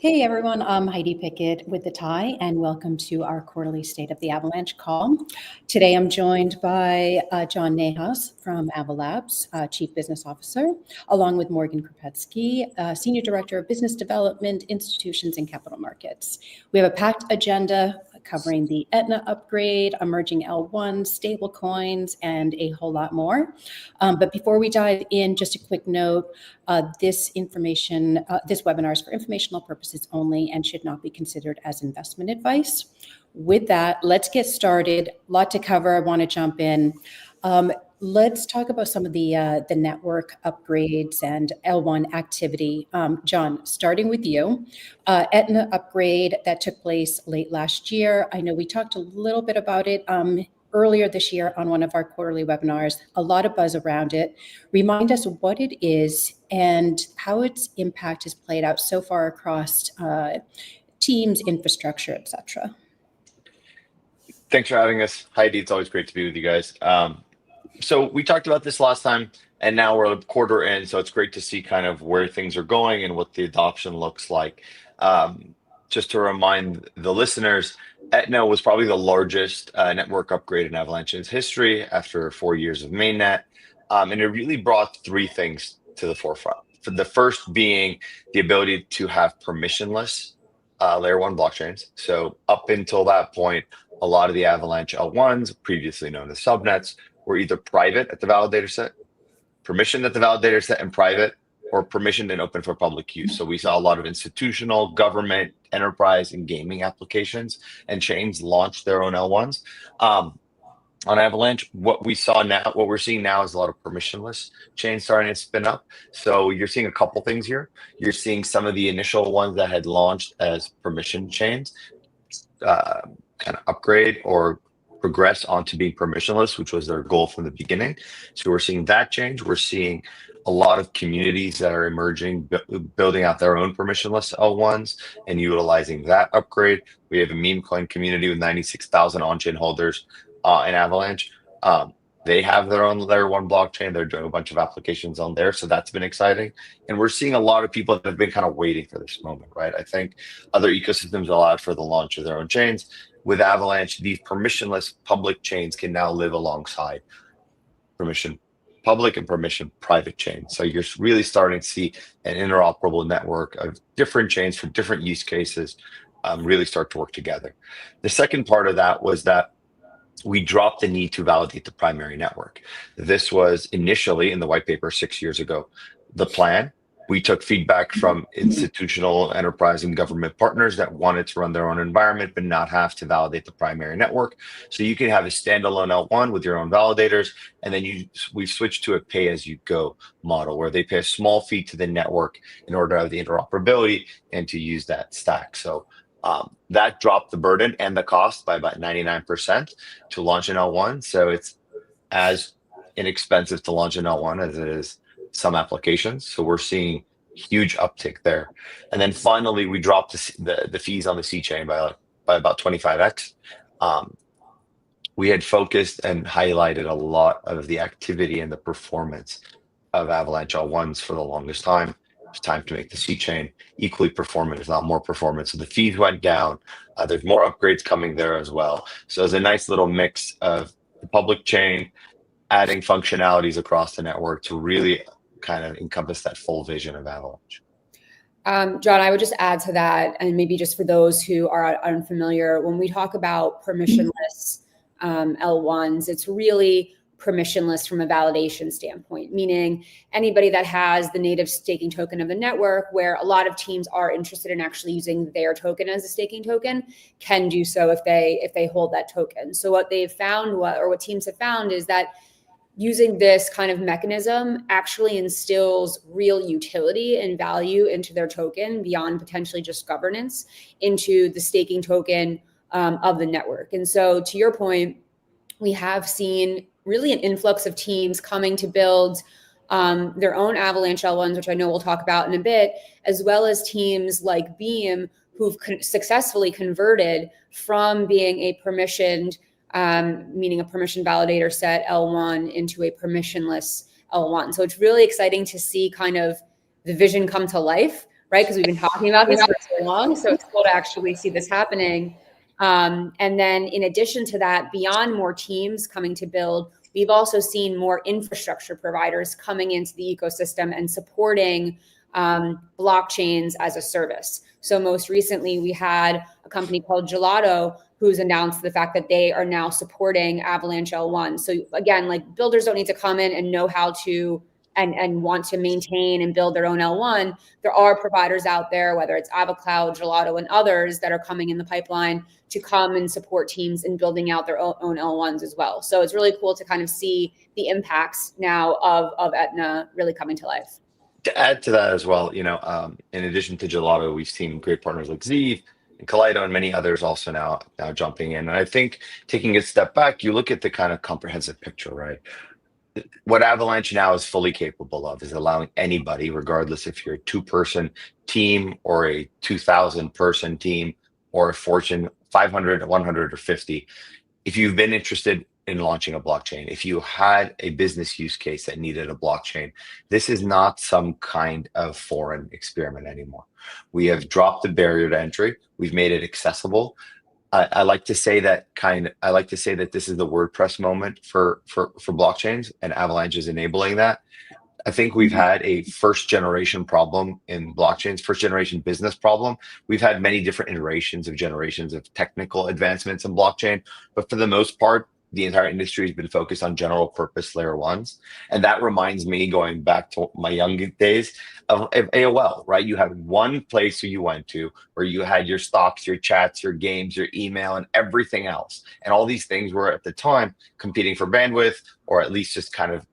Hey everyone, I'm Heidi Pickett with The Tie, and welcome to our quarterly State of the Avalanche call. Today I'm joined by John Nahas from Ava Labs, Chief Business Officer, along with Morgan Krupetsky, Senior Director of Business Development, Institutions and Capital Markets. We have a packed agenda covering the Etna upgrade, emerging L1, stablecoins, and a whole lot more. But before we dive in, just a quick note, this webinar is for informational purposes only and should not be considered as investment advice. With that, let's get started. A lot to cover. I want to jump in. Let's talk about some of the network upgrades and L1 activity. John, starting with you, Etna upgrade that took place late last year. I know we talked a little bit about it earlier this year on one of our quarterly webinars. A lot of buzz around it. Remind us what it is and how its impact has played out so far across teams, infrastructure, etc. Thanks for having us, Heidi. It's always great to be with you guys. So we talked about this last time, and now we're a quarter in, so it's great to see kind of where things are going and what the adoption looks like. Just to remind the listeners, Etna was probably the largest network upgrade in Avalanche's history after 4 years of mainnet, and it really brought three things to the forefront. The first being the ability to have permissionless layer one blockchains. So up until that point, a lot of the Avalanche L1s, previously known as subnets, were either private at the validator set, permissioned at the validator set and private, or permissioned and open for public use. So we saw a lot of institutional, government, enterprise, and gaming applications and chains launch their own L1s. On Avalanche, what we're seeing now is a lot of permissionless chains starting to spin up. So you're seeing a couple things here. You're seeing some of the initial ones that had launched as permission chains kind of upgrade or progress onto being permissionless, which was their goal from the beginning. So we're seeing that change. We're seeing a lot of communities that are emerging, building out their own permissionless L1s and utilizing that upgrade. We have a meme coin community with 96,000 on-chain holders in Avalanche. They have their own layer one blockchain. They're doing a bunch of applications on there. So that's been exciting. And we're seeing a lot of people that have been kind of waiting for this moment, right? I think other ecosystems allowed for the launch of their own chains. With Avalanche, these permissionless public chains can now live alongside permission public and permission private chains. So you're really starting to see an interoperable network of different chains for different use cases really start to work together. The second part of that was that we dropped the need to validate the primary network. This was initially in the white paper 6 years ago. The plan, we took feedback from institutional, enterprise, and government partners that wanted to run their own environment but not have to validate the primary network. So you can have a standalone L1 with your own validators, and then we've switched to a pay-as-you-go model where they pay a small fee to the network in order to have the interoperability and to use that stack. So that dropped the burden and the cost by about 99% to launch an L1. So it's as inexpensive to launch an L1 as it is some applications. So we're seeing huge uptick there. And then finally, we dropped the fees on the C chain by about 25x. We had focused and highlighted a lot of the activity and the performance of Avalanche L1s for the longest time. It's time to make the C chain equally performant, if not more performant. So the fees went down. There's more upgrades coming there as well. So it's a nice little mix of the public chain, adding functionalities across the network to really kind of encompass that full vision of Avalanche. John, I would just add to that, and maybe just for those who are unfamiliar, when we talk about permissionless L1s, it's really permissionless from a validation standpoint, meaning anybody that has the native staking token of the network, where a lot of teams are interested in actually using their token as a staking token, can do so if they hold that token. So what they've found, what teams have found, is that using this kind of mechanism actually instills real utility and value into their token beyond potentially just governance into the staking token of the network. And so to your point, we have seen really an influx of teams coming to build their own Avalanche L1s, which I know we'll talk about in a bit, as well as teams like Beam who've successfully converted from being a permissioned meaning a permission validator set L1 into a permissionless L1. So it's really exciting to see kind of the vision come to life right? Because we've been talking about this for so long. So it's cool to actually see this happening. And then in addition to that, beyond more teams coming to build, we've also seen more infrastructure providers coming into the ecosystem and supporting blockchains as a service. So most recently, we had a company called Gelato who's announced the fact that they are now supporting Avalanche L1. So again, like builders don't need to come in and know how to and want to maintain and build their own L1. There are providers out there, whether it's AvaCloud, Gelato, and others that are coming in the pipeline to come and support teams in building out their own L1s as well. So it's really cool to kind of see the impacts now of Etna really coming to life. To add to that as well, in addition to Gelato, we've seen great partners like Zeev and Kaleido and many others also now jumping in. And I think taking a step back, you look at the kind of comprehensive picture, right? What Avalanche now is fully capable of is allowing anybody, regardless if you're a 2-person team or a 2,000-person team or a Fortune 500, 100, or 50, if you've been interested in launching a blockchain, if you had a business use case that needed a blockchain, this is not some kind of foreign experiment anymore. We have dropped the barrier to entry. We've made it accessible. I like to say that this is the WordPress moment for blockchains, and Avalanche is enabling that. I think we've had a first generation problem in blockchains, first generation business problem. We've had many different iterations of generations of technical advancements in blockchain, but for the most part, the entire industry has been focused on general purpose layer ones. And that reminds me, going back to my young days of AOL, right? You had one place who you went to where you had your stocks, your chats, your games, your email, and everything else. And all these things were at the time competing for bandwidth, or at least just kind of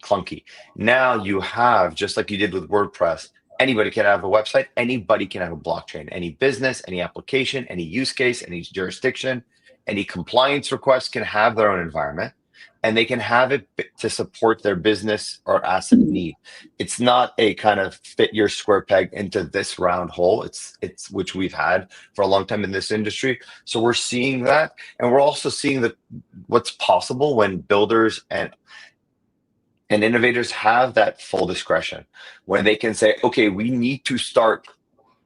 clunky. Now you have, just like you did with WordPress, anybody can have a website, anybody can have a blockchain, any business, any application, any use case, any jurisdiction, any compliance request can have their own environment, and they can have it to support their business or asset need. It's not a kind of fit your square peg into this round hole. It's which we've had for a long time in this industry. So we're seeing that, and we're also seeing what's possible when builders and innovators have that full discretion, when they can say, okay, we need to start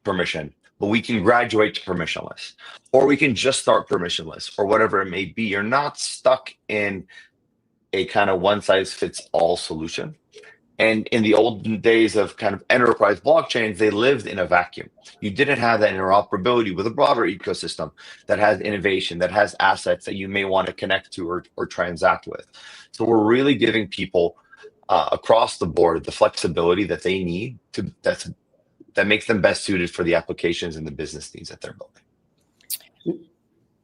permission, but we can graduate to permissionless, or we can just start permissionless, or whatever it may be. You're not stuck in a kind of one size fits all solution. And in the olden days of kind of enterprise blockchains, they lived in a vacuum. You didn't have that interoperability with a broader ecosystem that has innovation, that has assets that you may want to connect to or transact with. So we're really giving people across the board the flexibility that they need that makes them best suited for the applications and the business needs that they're building.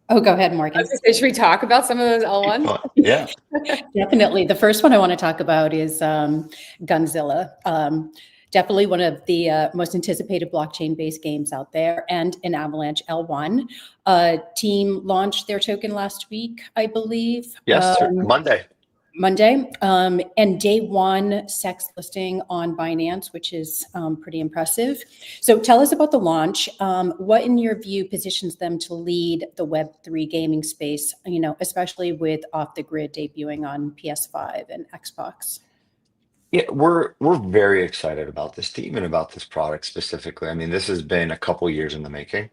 Oh, go ahead, Morgan. Should we talk about some of those L1s? Yeah. Definitely. The first one I want to talk about is Gonnzilla. Definitely one of the most anticipated blockchain-based games out there, and an Avalanche L1. Team launched their token last week, I believe. Yes, Monday. And day one SEX listing on Binance, which is pretty impressive. So tell us about the launch. What, in your view, positions them to lead the Web3 gaming space, especially with Off the Grid debuting on PS5 and Xbox? Yeah, we're very excited about this team and about this product specifically. I mean, this has been a couple years in the making.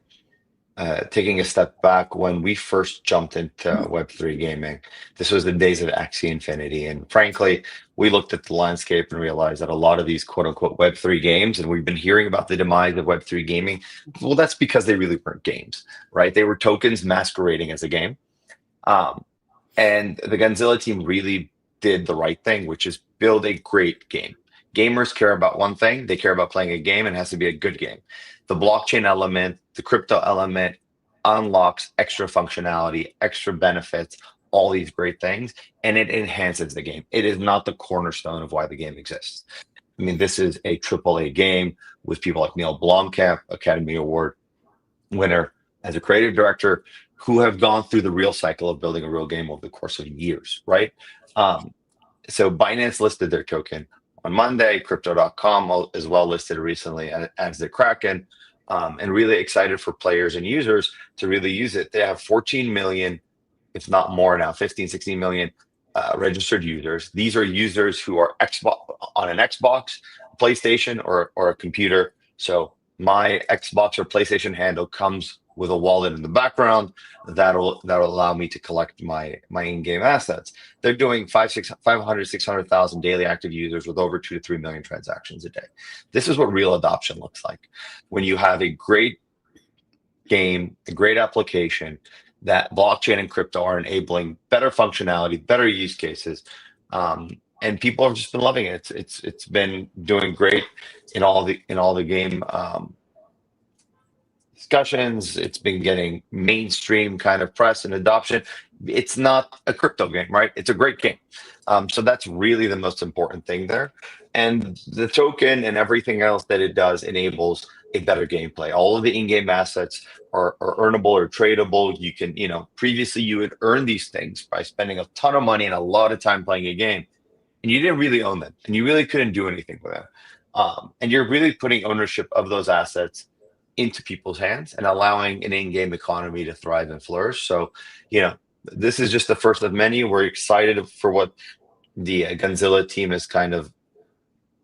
Taking a step back, when we first jumped into Web3 gaming, this was the days of Axie Infinity. And frankly, we looked at the landscape and realized that a lot of these quote unquote Web3 games, and we've been hearing about the demise of Web3 gaming, well, that's because they really weren't games, right? They were tokens masquerading as a game. And the Gonnzilla team really did the right thing, which is build a great game. Gamers care about one thing. They care about playing a game, and it has to be a good game. The blockchain element, the crypto element unlocks extra functionality, extra benefits, all these great things, and it enhances the game. It is not the cornerstone of why the game exists. I mean, this is a AAA game with people like Neil Blomkamp, Academy Award winner, as a creative director, who have gone through the real cycle of building a real game over the course of years, right? So Binance listed their token on Monday. Crypto.com as well listed recently as the Kraken, and really excited for players and users to really use it. They have 14 million, if not more now, 15, 16 million registered users. These are users who are on an Xbox, PlayStation, or a computer, So my Xbox or PlayStation handle comes with a wallet in the background that'll allow me to collect my in-game assets. They're doing 600,000 daily active users with over 2 to 3 million transactions a day. This is what real adoption looks like. When you have a great game, a great application that blockchain and crypto are enabling better functionality, better use cases, and people have just been loving it. It's been doing great in all the game discussions. It's been getting mainstream kind of press and adoption. It's not a crypto game, right? It's a great game. So that's really the most important thing there. And the token and everything else that it does enables a better gameplay. All of the in-game assets are earnable or tradable. You can, previously you would earn these things by spending a ton of money and a lot of time playing a game, and you didn't really own them, and you really couldn't do anything with them. And you're really putting ownership of those assets into people's hands and allowing an in-game economy to thrive and flourish. So, this is just the first of many. We're excited for what the Gonnzilla team has kind of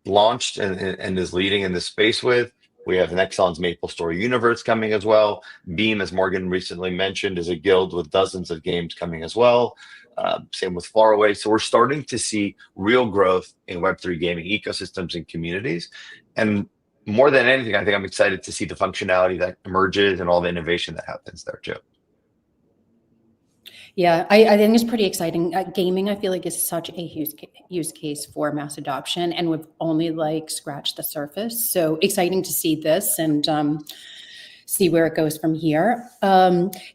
launched and is leading in this space with. We have Nexon's Maple Story universe coming as well. Beam, as Morgan recently mentioned, is a guild with dozens of games coming as well. Same with Faraway. So we're starting to see real growth in Web3 gaming ecosystems and communities. And more than anything, I think I'm excited to see the functionality that emerges and all the innovation that happens there too. Yeah, I think it's pretty exciting. Gaming, I feel like, is such a use case for mass adoption, and we've only scratched the surface. So exciting to see this and see where it goes from here.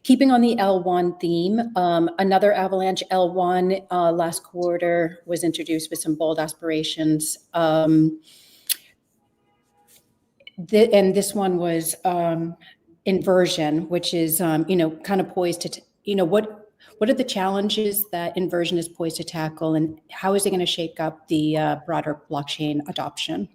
Keeping on the L1 theme, another Avalanche L1 last quarter was introduced with some bold aspirations. And this one was Inversion, which is, kind of poised to, what are the challenges that Inversion is poised to tackle, and how is it going to shake up the broader blockchain adoption?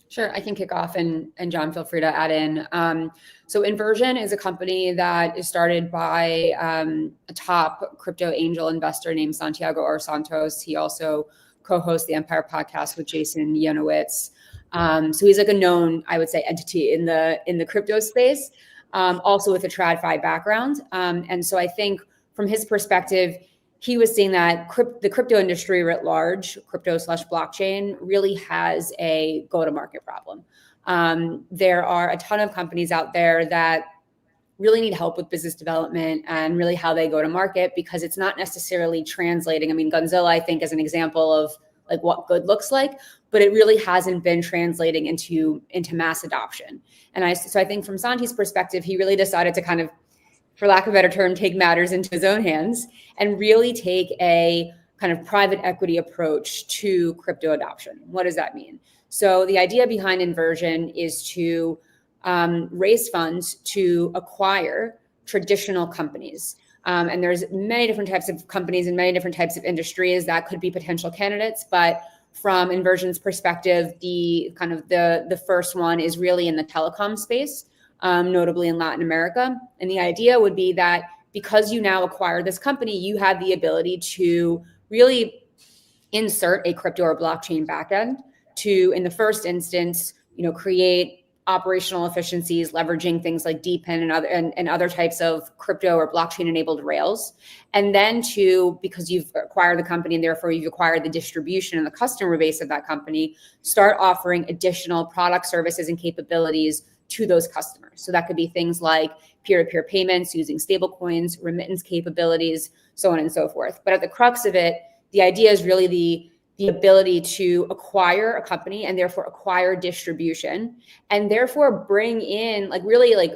Sure, I can kick off, and John, feel free to add in. So Inversion is a company that is started by a top crypto angel investor named Santiago R. Santos. He also co-hosts the Empire podcast with Jason Yanowitz. So he's a known, I would say, entity in the crypto space, also with a TradFi background. And so I think from his perspective, he was seeing that the crypto industry writ large, crypto/blockchain, really has a go-to-market problem. There are a ton of companies out there that really need help with business development and really how they go to market, because it's not necessarily translating. I mean, Gonnzilla, I think, is an example of what good looks like, but it really hasn't been translating into mass adoption. And so I think from Santi's perspective, he really decided to kind of, for lack of a better term, take matters into his own hands and really take a kind of private equity approach to crypto adoption. What does that mean? So the idea behind Inversion is to raise funds to acquire traditional companies. And there's many different types of companies and many different types of industries that could be potential candidates. But from Inversion's perspective, the first one is really in the telecom space, notably in Latin America. And the idea would be that because you now acquire this company, you have the ability to really insert a crypto or blockchain backend to, in the first instance, create operational efficiencies, leveraging things like DePIN and other types of crypto or blockchain enabled rails. And then because you've acquired the company and therefore you've acquired the distribution and the customer base of that company, start offering additional product, services, and capabilities to those customers. So that could be things like peer-to-peer payments using stablecoins, remittance capabilities, so on and so forth. But at the crux of it, the idea is really the ability to acquire a company and therefore acquire distribution, and therefore bring in,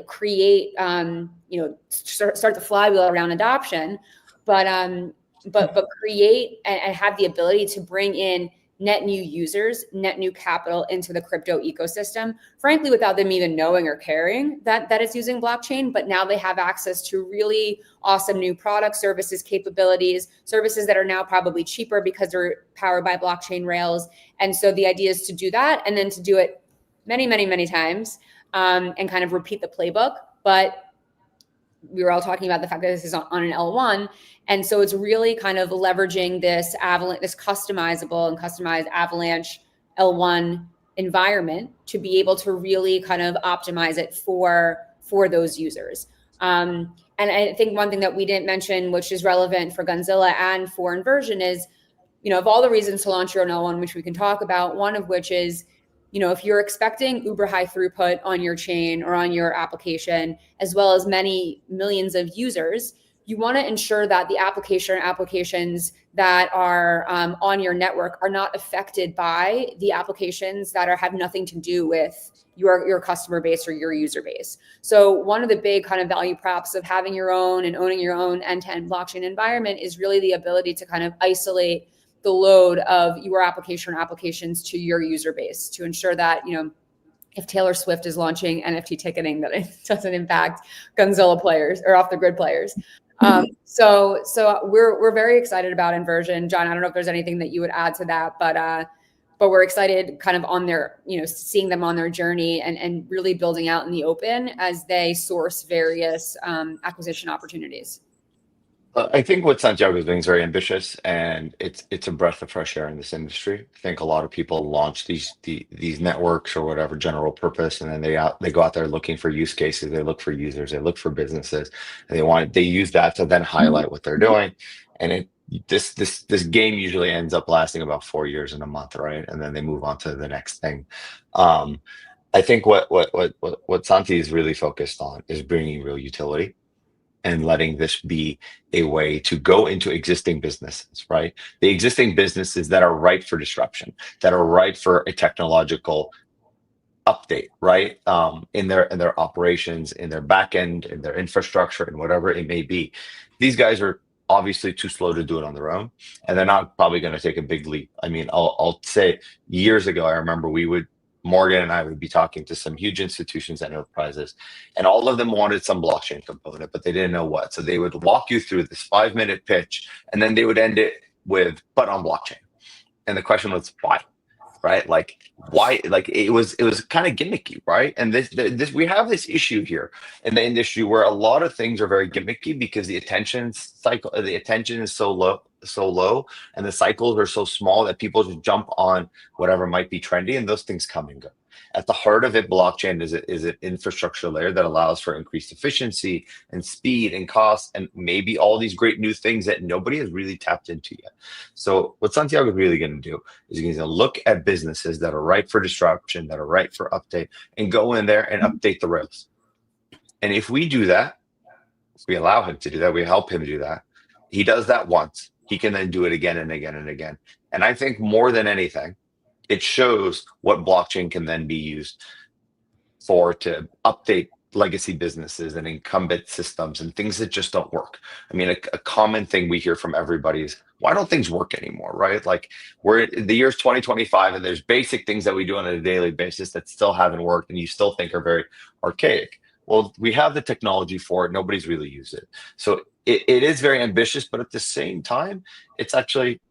create, start the flywheel around adoption, but create and have the ability to bring in net new users, net new capital into the crypto ecosystem, frankly, without them even knowing or caring that it's using blockchain. But now they have access to really awesome new products, services, capabilities, services that are now probably cheaper because they're powered by blockchain rails. And so the idea is to do that and then to do it many, many, many times and kind of repeat the playbook. But we were all talking about the fact that this is on an L1. And so it's really kind of leveraging this customizable and customized Avalanche L1 environment to be able to really kind of optimize it for those users. And I think one thing that we didn't mention, which is relevant for Gonnzilla and for Inversion, is, of all the reasons to launch your own L1, which we can talk about, one of which is, if you're expecting uber high throughput on your chain or on your application, as well as many millions of users, you want to ensure that the applications that are on your network are not affected by the applications that have nothing to do with your customer base or your user base. So one of the big kind of value props of having your own and owning your own end-to-end blockchain environment is really the ability to kind of isolate the load of your application or applications to your user base, to ensure that, if Taylor Swift is launching NFT ticketing, that it doesn't impact Gonnzilla players or off the grid players. So we're very excited about Inversion. John, I don't know if there's anything that you would add to that, but we're excited kind of on their, seeing them on their journey and really building out in the open as they source various acquisition opportunities. I think what Santiago is doing is very ambitious, and it's a breath of fresh air in this industry. I think a lot of people launch these networks or whatever general purpose, and then they go out there looking for use cases. They look for users. They look for businesses, and they use that to then highlight what they're doing. And this game usually ends up lasting about 4 years and a month, right? And then they move on to the next thing. I think what Santi is really focused on is bringing real utility and letting this be a way to go into existing businesses, right? The existing businesses that are ripe for disruption, that are ripe for a technological update, right? In their operations, in their backend, in their infrastructure, and whatever it may be. These guys are obviously too slow to do it on their own, and they're not probably going to take a big leap. I mean, I'll say years ago, I remember Morgan and I would be talking to some huge institutions and enterprises, and all of them wanted some blockchain component, but they didn't know what. So they would walk you through this 5-minute pitch, and then they would end it with, but on blockchain. And the question was, why? Right? Like, why? Like, it was kind of gimmicky, right? And this we have this issue here in the industry where a lot of things are very gimmicky because the attention is so low, and the cycles are so small that people just jump on whatever might be trendy, and those things come and go. At the heart of it, blockchain is an infrastructure layer that allows for increased efficiency and speed and cost, and maybe all these great new things that nobody has really tapped into yet. So what Santiago is really going to do is he's going to look at businesses that are ripe for disruption, that are ripe for update, and go in there and update the rails. And if we do that, if we allow him to do that, we help him do that, he does that once, he can then do it again and again and again. And I think more than anything, it shows what blockchain can then be used for to update legacy businesses and incumbent systems and things that just don't work. I mean, a common thing we hear from everybody is, why don't things work anymore, right? Like, we're in the year's 2025, and there's basic things that we do on a daily basis that still haven't worked and you still think are very archaic. Well, we have the technology for it. Nobody's really used it. So it is very ambitious, but at the same time, it's actually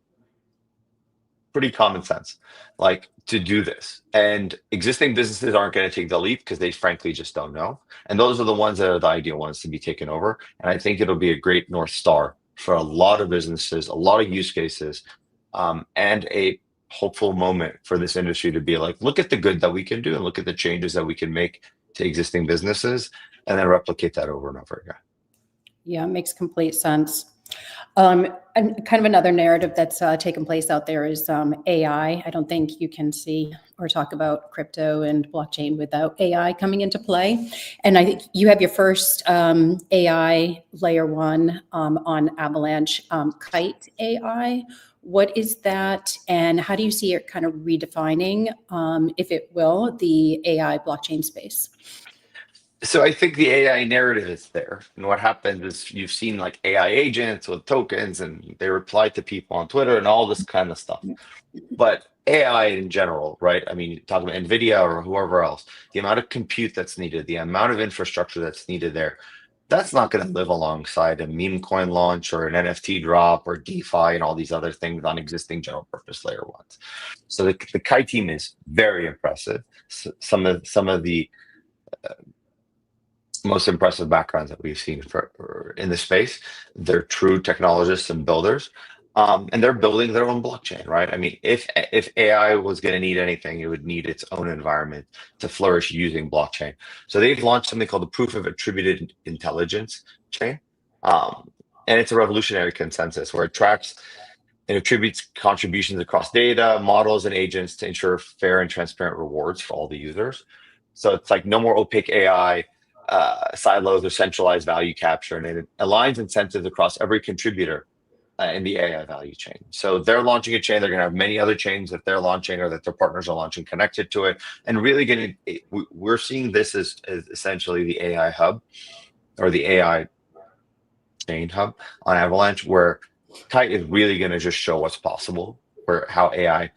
pretty common sense, like, to do this. And existing businesses aren't going to take the leap because they frankly just don't know. And those are the ones that are the ideal ones to be taken over. And I think it'll be a great North Star for a lot of businesses, a lot of use cases, and a hopeful moment for this industry to be like, look at the good that we can do and look at the changes that we can make to existing businesses, and then replicate that over and over again. Yeah, it makes complete sense. And kind of another narrative that's taken place out there is AI. I don't think you can see or talk about crypto and blockchain without AI coming into play. And I think you have your first AI layer one on Avalanche, Kite AI. What is that, and how do you see it kind of redefining, if it will, the AI blockchain space? So I think the AI narrative is there. And what happens is you've seen like AI agents with tokens, and they reply to people on Twitter and all this kind of stuff. But AI in general, right? I mean, talk about NVIDIA or whoever else, the amount of compute that's needed, the amount of infrastructure that's needed there, that's not going to live alongside a meme coin launch or an NFT drop or DeFi and all these other things on existing general purpose layer ones. So the Kite team is very impressive. Some of the most impressive backgrounds that we've seen in the space. They're true technologists and builders. And they're building their own blockchain, right? I mean, if AI was going to need anything, it would need its own environment to flourish using blockchain. So they've launched something called the Proof of Attributed Intelligence chain, and it's a revolutionary consensus where it tracks and attributes contributions across data, models, and agents to ensure fair and transparent rewards for all the users. So it's like no more opaque AI, silos, or centralized value capture, and it aligns incentives across every contributor in the AI value chain. So they're launching a chain. They're going to have many other chains that they're launching or that their partners are launching connected to it. And really we're seeing this as essentially the AI hub or the AI chain hub on Avalanche, where Kite is really going to just show what's possible, where how AI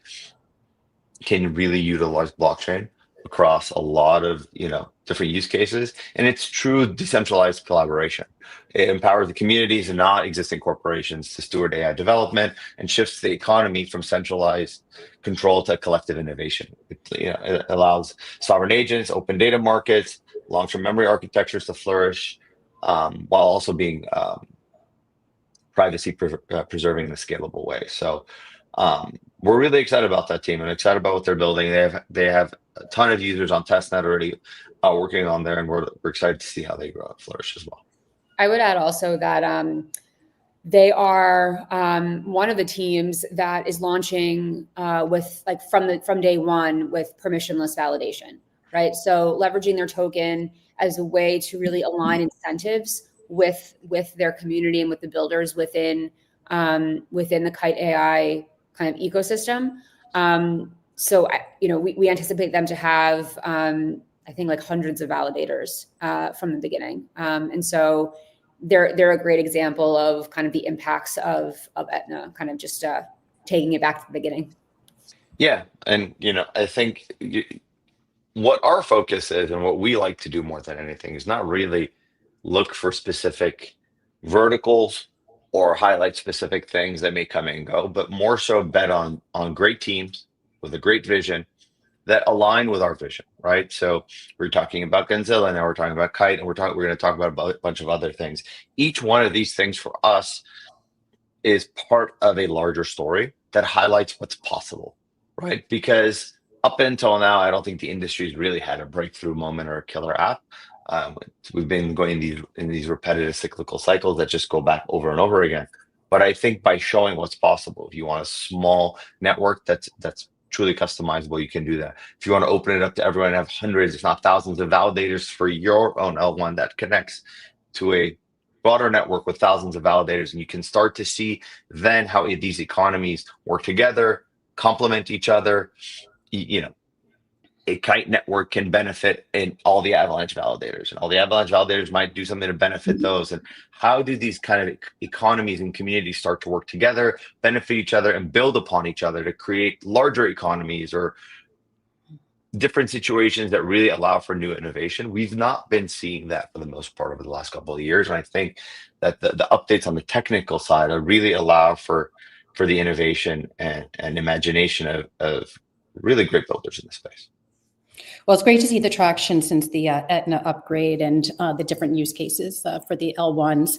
can really utilize blockchain across a lot of different use cases, and it's true decentralized collaboration. It empowers the communities and not existing corporations to steward AI development and shifts the economy from centralized control to collective innovation. It allows sovereign agents, open data markets, long-term memory architectures to flourish, while also being privacy preserving in a scalable way. So we're really excited about that team and excited about what they're building. They have a ton of users on testnet already working on there, and we're excited to see how they grow and flourish as well. I would add also that they are one of the teams that is launching with from day one with permissionless validation, right? So leveraging their token as a way to really align incentives with their community and with the builders within the Kite AI kind of ecosystem. So we anticipate them to have I think like hundreds of validators from the beginning, and so they're a great example of kind of the impacts of Etna, kind of just taking it back to the beginning. Yeah, and I think what our focus is and what we like to do more than anything is not really look for specific verticals or highlight specific things that may come and go, but more so bet on great teams with a great vision that align with our vision, right? So we're talking about Gonnzilla, now we're talking about Kite, and we're going to talk about a bunch of other things. Each one of these things for us is part of a larger story that highlights what's possible, right? Because up until now, I don't think the industry's really had a breakthrough moment or a killer app. We've been going in these repetitive cyclical cycles that just go back over and over again. But I think by showing what's possible, if you want a small network that's truly customizable, you can do that. If you want to open it up to everyone and have hundreds, if not thousands of validators for your own L1 that connects to a broader network with thousands of validators, and you can start to see then how these economies work together, complement each other. A Kite network can benefit in all the Avalanche validators, and all the Avalanche validators might do something to benefit those. And how do these kind of economies and communities start to work together, benefit each other, and build upon each other to create larger economies or different situations that really allow for new innovation? We've not been seeing that for the most part over the last couple of years. And I think that the updates on the technical side are really allow for the innovation and imagination of really great builders in the space. Well, it's great to see the traction since the Etna upgrade and the different use cases for the L1s.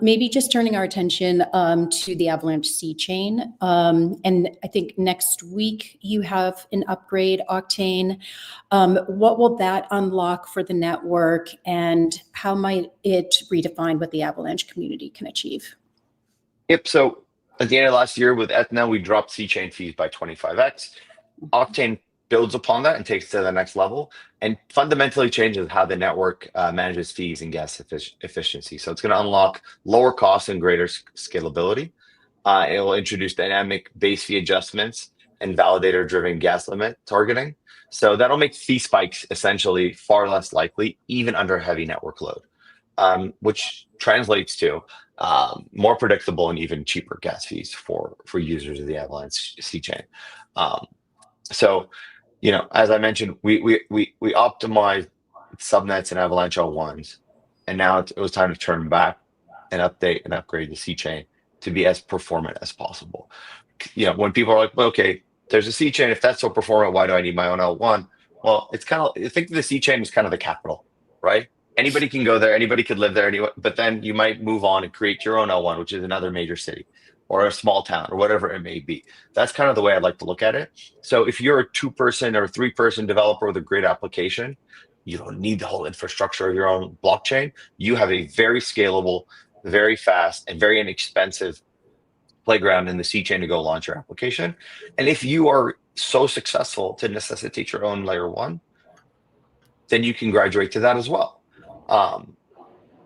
Maybe just turning our attention to the Avalanche C chain. And I think next week you have an upgrade, Octane. What will that unlock for the network, and how might it redefine what the Avalanche community can achieve? Yep. So at the end of last year with Etna, we dropped C chain fees by 25x. Octane builds upon that and takes it to the next level and fundamentally changes how the network manages fees and gas efficiency. So it's going to unlock lower costs and greater scalability. It will introduce dynamic base fee adjustments and validator-driven gas limit targeting. So that'll make fee spikes essentially far less likely, even under heavy network load, which translates to more predictable and even cheaper gas fees for users of the Avalanche C chain. So, as I mentioned, we optimized subnets and Avalanche L1s, and now it was time to turn back and update and upgrade the C chain to be as performant as possible. When people are like, well, okay, there's a C chain, if that's so performant, why do I need my own L1? Well, it's kind of, I think the C chain is kind of the capital, right? Anybody can go there, anybody could live there, but then you might move on and create your own L1, which is another major city. or a small town or whatever it may be. That's kind of the way I'd like to look at it. So if you're a 2-person or 3-person developer with a great application, you don't need the whole infrastructure of your own blockchain. You have a very scalable, very fast, and very inexpensive playground in the C chain to go launch your application. And if you are so successful to necessitate your own layer 1, then you can graduate to that as well,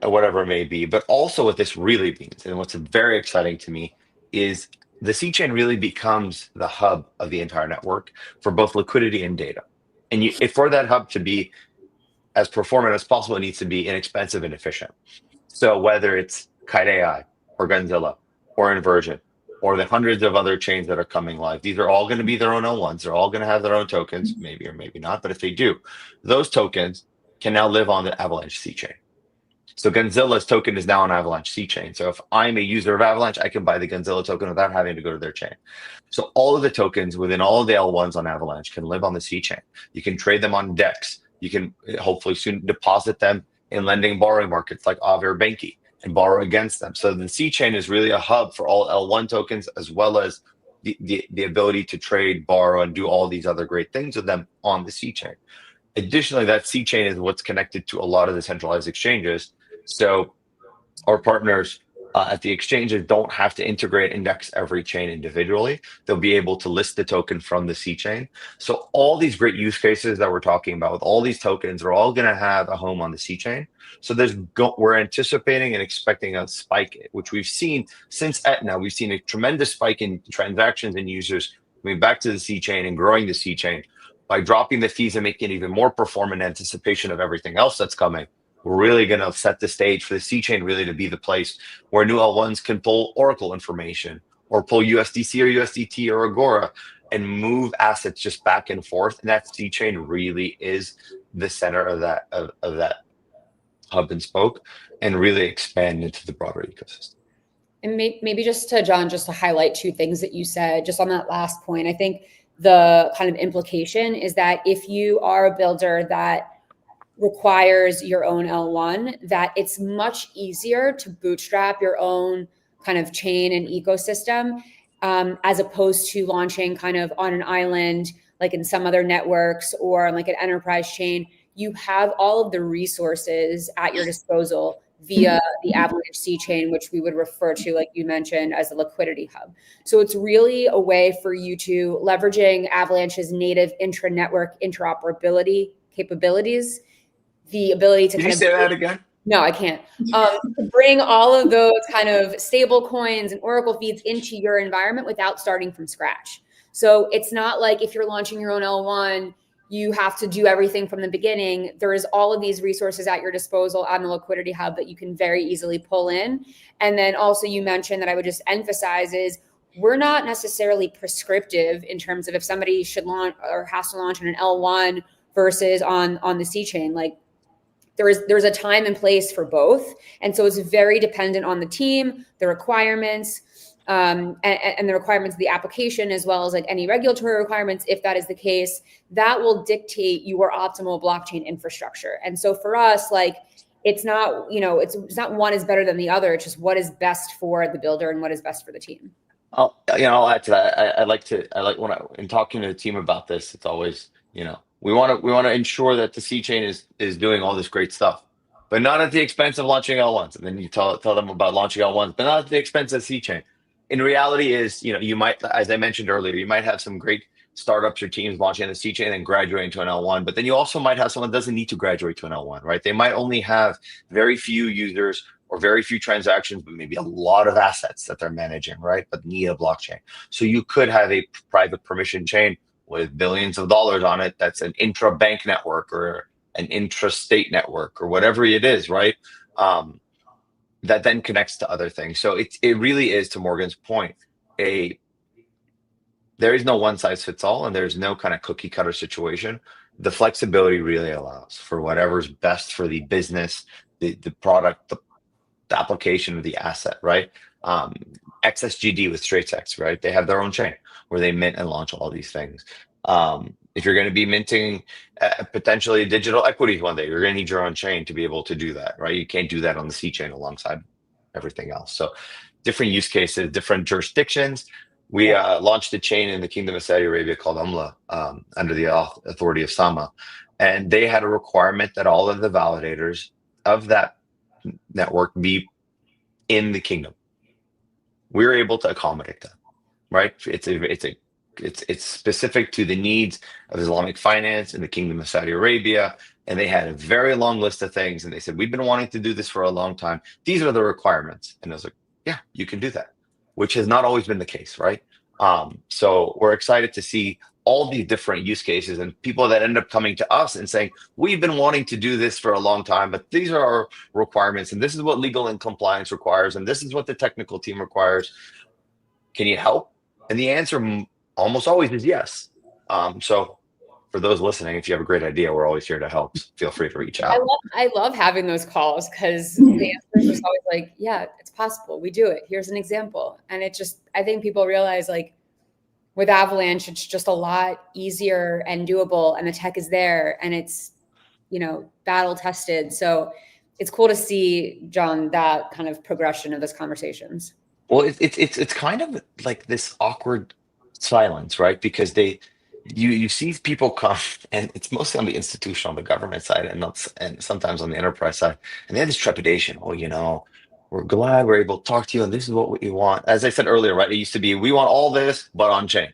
whatever it may be. But also what this really means, and what's very exciting to me, is the C chain really becomes the hub of the entire network for both liquidity and data. And if for that hub to be as performant as possible, it needs to be inexpensive and efficient. So whether it's Kite AI or Gonnzilla or Inversion or the hundreds of other chains that are coming live, these are all going to be their own L1s. They're all going to have their own tokens, maybe or maybe not. But if they do, those tokens can now live on the Avalanche C chain. So Gonnzilla's token is now on Avalanche C chain. So if I'm a user of Avalanche, I can buy the Gonnzilla token without having to go to their chain. So all of the tokens within all of the L1s on Avalanche can live on the C chain. You can trade them on DEX. You can hopefully soon deposit them in lending borrowing markets like Ava or Banky and borrow against them. So the C chain is really a hub for all L1 tokens, as well as the ability to trade, borrow, and do all these other great things with them on the C chain. Additionally, that C chain is what's connected to a lot of the centralized exchanges. So our partners at the exchanges don't have to integrate index every chain individually. They'll be able to list the token from the C chain. So all these great use cases that we're talking about with all these tokens are all going to have a home on the C chain. So we're anticipating and expecting a spike, which we've seen since Etna. We've seen a tremendous spike in transactions and users coming back to the C chain and growing the C chain by dropping the fees and making it even more performant in anticipation of everything else that's coming. We're really going to set the stage for the C chain really to be the place where new L1s can pull Oracle information or pull USDC or USDT or Agora and move assets just back and forth. And that C chain really is the center of that hub and spoke, and really expand into the broader ecosystem. And maybe just to John, just to highlight 2 things that you said, just on that last point. I think the kind of implication is that if you are a builder that requires your own L1, that it's much easier to bootstrap your own kind of chain and ecosystem, as opposed to launching kind of on an island, like in some other networks or on like an enterprise chain. You have all of the resources at your disposal via the Avalanche C chain, which we would refer to, like you mentioned, as a liquidity hub. So it's really a way for you to leveraging Avalanche's native intra-network interoperability capabilities, the ability to Can you say that again? No, I can't. To bring all of those kind of stable coins and Oracle feeds into your environment without starting from scratch. So it's not like if you're launching your own L1, you have to do everything from the beginning. There is all of these resources at your disposal on the liquidity hub that you can very easily pull in. And then also you mentioned that I would just emphasize is we're not necessarily prescriptive in terms of if somebody should launch or has to launch on an L1 versus on the C chain. Like there's a time and place for both. And so it's very dependent on the team, the requirements, and the requirements of the application, as well as like any regulatory requirements, if that is the case, that will dictate your optimal blockchain infrastructure. And so for us, like, it's not, it's not one is better than the other. It's just what is best for the builder and what is best for the team. I'll add to that. I like when in talking to the team about this, it's always, we want to ensure that the C chain is doing all this great stuff, but not at the expense of launching L1s. And then you tell them about launching L1s, but not at the expense of C chain. In reality is, you might, as I mentioned earlier, you might have some great startups or teams launching the C chain and graduating to an L1, but then you also might have someone that doesn't need to graduate to an L1, right? They might only have very few users or very few transactions, but maybe a lot of assets that they're managing, right? But need a blockchain. So you could have a private permission chain with billions of dollars on it that's an intra-bank network or an intra-state network or whatever it is, right? That then connects to other things. So it really is, to Morgan's point, there is no one size fits all, and there's no kind of cookie cutter situation. The flexibility really allows for whatever's best for the business, the product, the application, or the asset, right? XSGD with StraightSex, right? They have their own chain where they mint and launch all these things. If you're going to be minting potentially digital equities one day, you're going to need your own chain to be able to do that, right? You can't do that on the C chain alongside everything else. So different use cases, different jurisdictions. We launched a chain in the Kingdom of Saudi Arabia called Umla under the authority of Sama. And they had a requirement that all of the validators of that network be in the kingdom. We were able to accommodate that, right? It's specific to the needs of Islamic finance in the Kingdom of Saudi Arabia. And they had a very long list of things. And they said, we've been wanting to do this for a long time. These are the requirements. And I was like, yeah, you can do that, which has not always been the case, right? So we're excited to see all these different use cases and people that end up coming to us and saying, we've been wanting to do this for a long time, but these are our requirements. And this is what legal and compliance requires. And this is what the technical team requires. Can you help? And the answer almost always is yes. So for those listening, if you have a great idea, we're always here to help. Feel free to reach out. I love having those calls because the answer is just always like, yeah, it's possible. We do it. Here's an example. And it just, I think people realize like with Avalanche, it's just a lot easier and doable and the tech is there and it's, you know, battle tested. So it's cool to see, John, that kind of progression of those conversations. Well, it's kind of like this awkward silence, right? Because you see people come, and it's mostly on the institutional, the government side, and sometimes on the enterprise side, and they have this trepidation. Oh, you know, we're glad we're able to talk to you, and this is what we want. As I said earlier, right? It used to be we want all this, but on chain.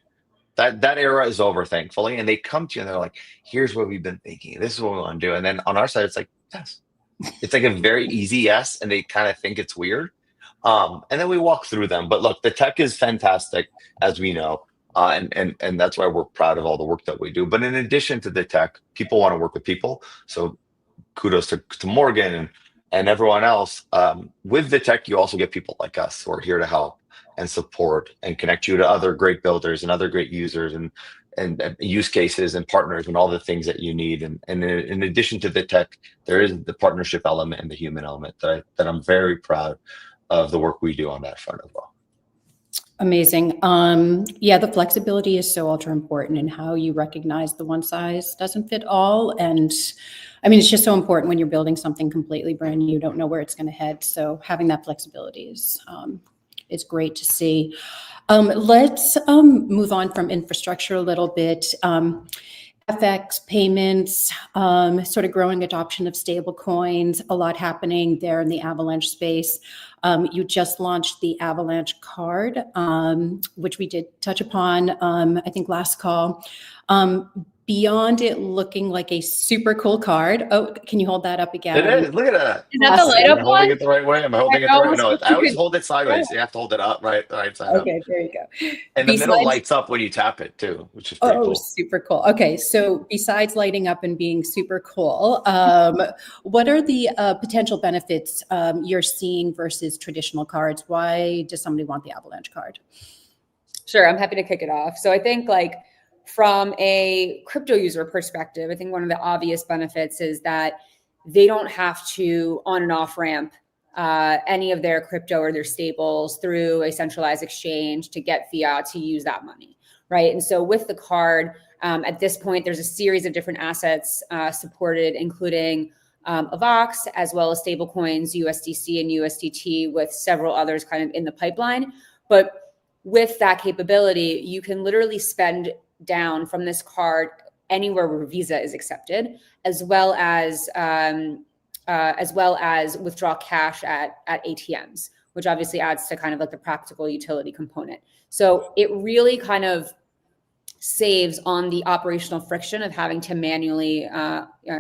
That era is over, thankfully. And they come to you and they're like, "Here's what we've been thinking. This is what we want to do." And then on our side, it's like, yes, it's like a very easy yes, and they kind of think it's weird. And then we walk through them. But look, the tech is fantastic, as we know. And that's why we're proud of all the work that we do. But in addition to the tech, people want to work with people. So kudos to Morgan and everyone else. With the tech, you also get people like us who are here to help and support and connect you to other great builders and other great users and use cases and partners and all the things that you need. And in addition to the tech, there is the partnership element and the human element that I'm very proud of the work we do on that front as well. Amazing. Yeah, the flexibility is so ultra important in how you recognize the one size doesn't fit all. And I mean, it's just so important when you're building something completely brand new, you don't know where it's going to head. So having that flexibility is great to see. Let's move on from infrastructure a little bit. FX payments, sort of growing adoption of stablecoins, a lot happening there in the Avalanche space. You just launched the Avalanche card, which we did touch upon, I think last call. Beyond it looking like a super cool card. Oh, can you hold that up again? It is. Look at that. Is that the light up Am I one? holding it the right way? Am I holding it the right? No, I always hold it sideways. You have to hold it up, right side up. Okay, there you go. And the middle lights up when you tap it too, which is pretty cool. Super cool. Okay, so besides lighting up and being super cool, what are the potential benefits you're seeing versus traditional cards? Why does somebody want the Avalanche card? Sure, I'm happy to kick it off. So I think like from a crypto user perspective, I think one of the obvious benefits is that they don't have to on and off ramp any of their crypto or their stables through a centralized exchange to get fiat to use that money, right? And so with the card, at this point, there's a series of different assets supported, including AVAX, as well as stablecoins, USDC and USDT, with several others kind of in the pipeline. But with that capability, you can literally spend down from this card anywhere where Visa is accepted, as well as withdraw cash at ATMs, which obviously adds to kind of like the practical utility component. So it really kind of saves on the operational friction of having to manually,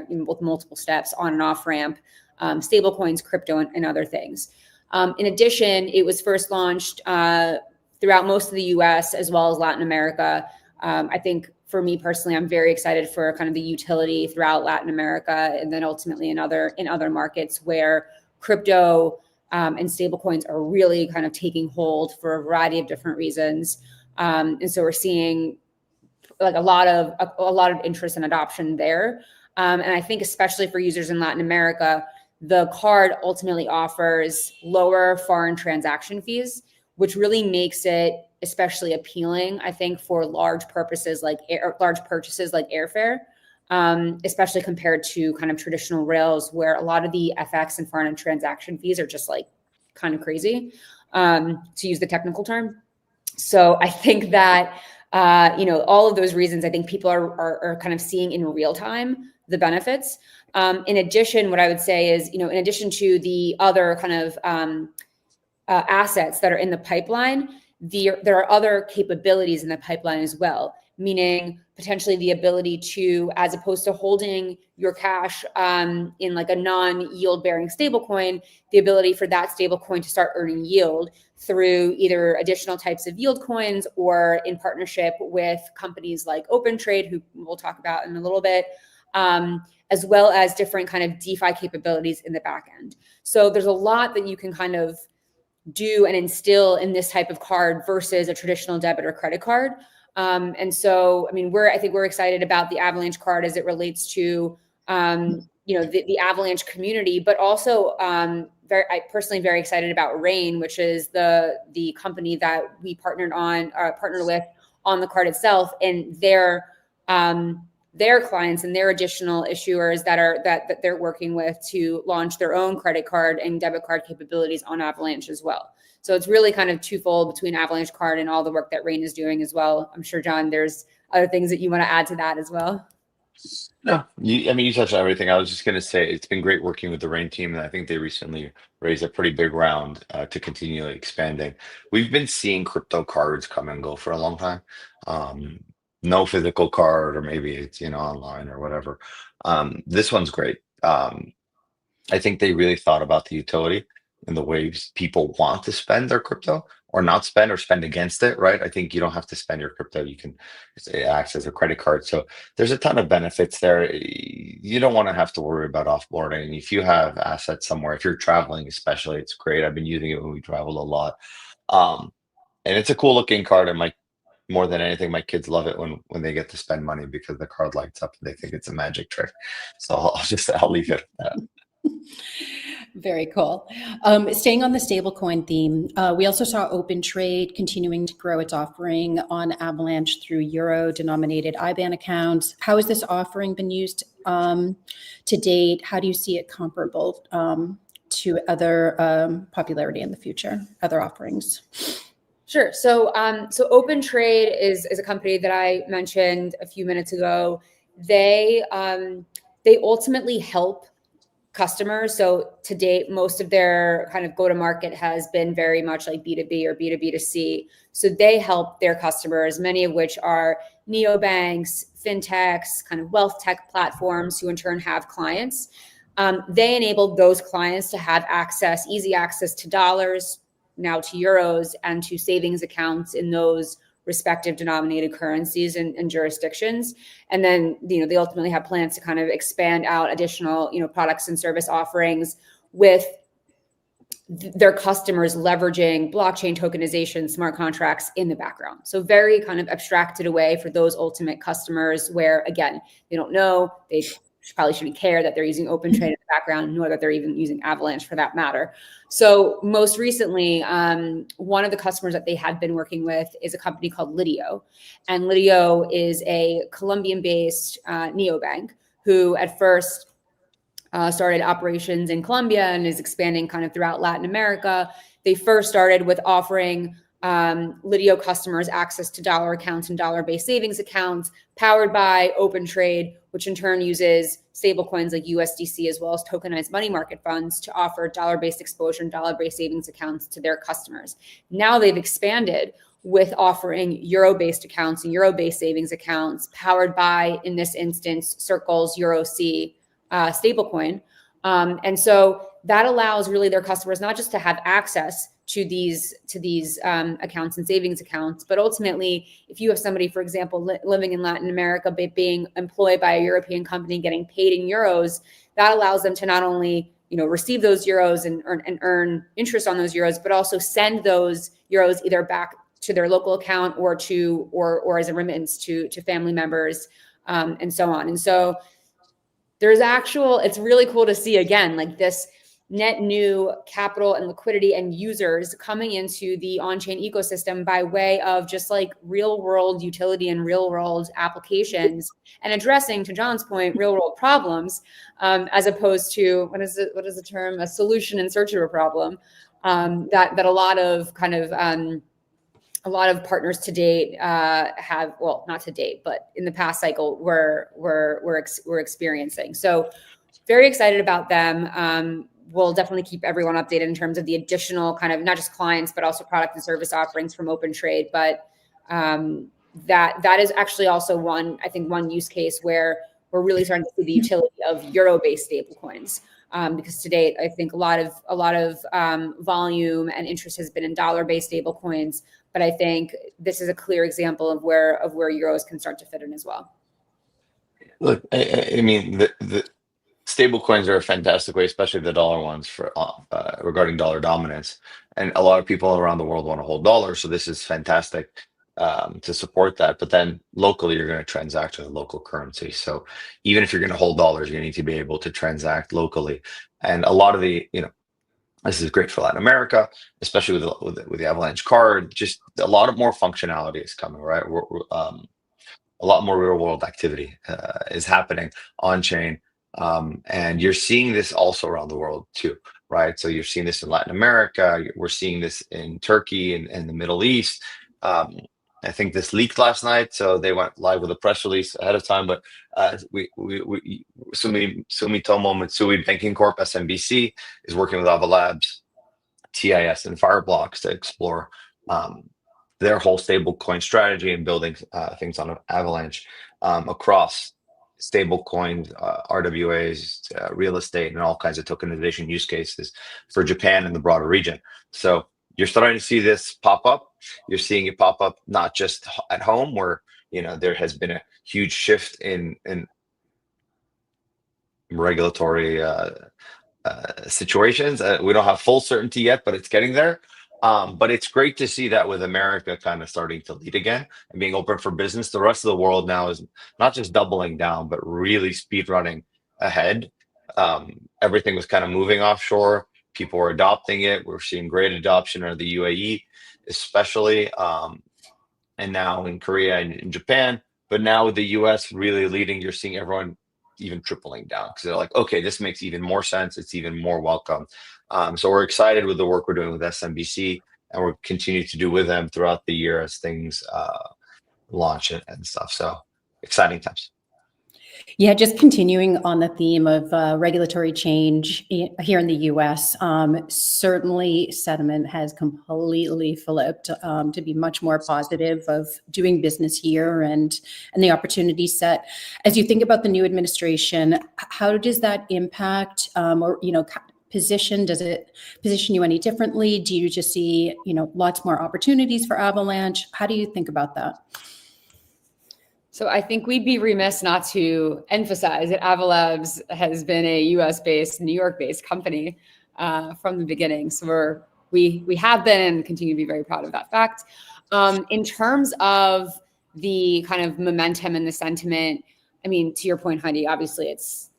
with multiple steps on and off ramp, stablecoins, crypto, and other things. In addition, it was first launched throughout most of the US as well as Latin America. I think for me personally, I'm very excited for kind of the utility throughout Latin America and then ultimately in other markets where crypto and stablecoins are really kind of taking hold for a variety of different reasons. And so we're seeing like a lot of interest and adoption there. And I think especially for users in Latin America, the card ultimately offers lower foreign transaction fees, which really makes it especially appealing, I think, for large purchases like airfare, especially compared to kind of traditional rails where a lot of the FX and foreign transaction fees are just like kind of crazy. to use the technical term. So I think that, all of those reasons, I think people are kind of seeing in real time the benefits. In addition, what I would say is, in addition to the other kind of assets that are in the pipeline, there are other capabilities in the pipeline as well, meaning potentially the ability to, as opposed to holding your cash in like a non-yield bearing stablecoin, the ability for that stablecoin to start earning yield through either additional types of yield coins or in partnership with companies like OpenTrade, who we'll talk about in a little bit, as well as different kind of DeFi capabilities in the back end. So there's a lot that you can kind of do and instill in this type of card versus a traditional debit or credit card. And so, I mean, I think we're excited about the Avalanche card as it relates to, the Avalanche community, but also I personally very excited about Rain, which is the company that we partnered with on the card itself, and their clients and their additional issuers that they're working with to launch their own credit card and debit card capabilities on Avalanche as well. So it's really kind of twofold between Avalanche card and all the work that Rain is doing as well. I'm sure, John, there's other things that you want to add to that as well. No, you touched on everything. I was just going to say it's been great working with the Rain team, and I think they recently raised a pretty big round to continue expanding. We've been seeing crypto cards come and go for a long time. No physical card, or maybe it's online or whatever. This one's great. I think they really thought about the utility and the ways people want to spend their crypto, or not spend, or spend against it, right? I think you don't have to spend your crypto. You can access a credit card. So there's a ton of benefits there. You don't want to have to worry about offboarding. If you have assets somewhere, if you're traveling especially, it's great. I've been using it when we travel a lot. And it's a cool looking card, and more than anything, my kids love it when they get to spend money because the card lights up and they think it's a magic trick. So I'll leave it at that. Very cool. Staying on the stablecoin theme, we also saw OpenTrade continuing to grow its offering on Avalanche through euro-denominated IBAN accounts. How has this offering been used to date? How do you see it comparable to other popularity in the future, other offerings? Sure. So OpenTrade is a company that I mentioned a few minutes ago. They ultimately help customers. So to date, most of their kind of go-to-market has been very much like B2B or B2B2C. So they help their customers, many of which are neobanks, fintechs, kind of wealth tech platforms who in turn have clients. They enabled those clients to have easy access to dollars, now to euros, and to savings accounts in those respective denominated currencies and jurisdictions. And then, they ultimately have plans to kind of expand out additional, products and service offerings with their customers leveraging blockchain tokenization, smart contracts in the background. So very kind of abstracted away for those ultimate customers where, again, they don't know, they probably shouldn't care that they're using OpenTrade in the background, nor that they're even using Avalanche for that matter. So most recently, one of the customers that they have been working with is a company called Lidio. And Lidio is a Colombian-based neobank who at first started operations in Colombia and is expanding kind of throughout Latin America. They first started with offering Lidio customers access to dollar accounts and dollar-based savings accounts powered by OpenTrade, which in turn uses stablecoins like USDC as well as tokenized money market funds to offer dollar-based exposure and dollar-based savings accounts to their customers. Now they've expanded with offering euro-based accounts and euro-based savings accounts powered by, in this instance, Circle's EURC stablecoin. And so that allows really their customers not just to have access to these accounts and savings accounts, but ultimately, if you have somebody, for example, living in Latin America, being employed by a European company, getting paid in euros, that allows them to not only receive those euros and earn interest on those euros, but also send those euros either back to their local account or as a remittance to family members, and so on. And so it's really cool to see again, like this net new capital and liquidity and users coming into the on-chain ecosystem by way of just like real world utility and real world applications, and addressing, to John's point, real world problems, as opposed to, what is the term, a solution in search of a problem, that a lot of partners to date have, well, not to date, but in the past cycle we're experiencing. So very excited about them. We'll definitely keep everyone updated in terms of the additional kind of not just clients, but also product and service offerings from Open Trade. But that is actually also one use case where we're really starting to see the utility of euro-based stablecoins. Because to date, I think a lot of volume and interest has been in dollar-based stablecoins, but I think this is a clear example of where euros can start to fit in as well. Look, I mean, the stable coins are a fantastic way, especially the dollar ones, for regarding dollar dominance. And a lot of people around the world want to hold dollars, so this is fantastic to support that. But then locally, you're going to transact with a local currency. So even if you're going to hold dollars, you need to be able to transact locally. And a lot of the, this is great for Latin America, especially with the Avalanche card. Just a lot of more functionality is coming, right? A lot more real world activity is happening on chain. And you're seeing this also around the world too, right? So you're seeing this in Latin America. We're seeing this in Turkey and the Middle East. I think this leaked last night, so they went live with a press release ahead of time. But Sumitomo Mitsui Banking Corp, SMBC, is working with Ava Labs, TIS, and Fireblocks to explore their whole stablecoin strategy and building things on Avalanche across stablecoins, RWAs, real estate, and all kinds of tokenization use cases for Japan and the broader region. So you're starting to see this pop up. You're seeing it pop up not just at home, where there has been a huge shift in regulatory situations. We don't have full certainty yet, but it's getting there. But it's great to see that with America kind of starting to lead again and being open for business. The rest of the world now is not just doubling down, but really speed running ahead. Everything was kind of moving offshore. People were adopting it. We're seeing great adoption of the UAE, especially, and now in Korea and in Japan. But now with the US really leading, you're seeing everyone even tripling down because they're like, okay, this makes even more sense. It's even more welcome. So we're excited with the work we're doing with SMBC, and we'll continue to do with them throughout the year as things launch and stuff. So exciting times. Yeah, just continuing on the theme of regulatory change here in the U.S., certainly sentiment has completely flipped to be much more positive of doing business here and the opportunity set. As you think about the new administration, how does that impact position? Does it position you any differently? Do you just see lots more opportunities for Avalanche? How do you think about that? So I think we'd be remiss not to emphasize that Ava Labs has been a US-based, New York-based company from the beginning. So we have been and continue to be very proud of that fact. In terms of the kind of momentum and the sentiment, I mean, to your point, Heidi, obviously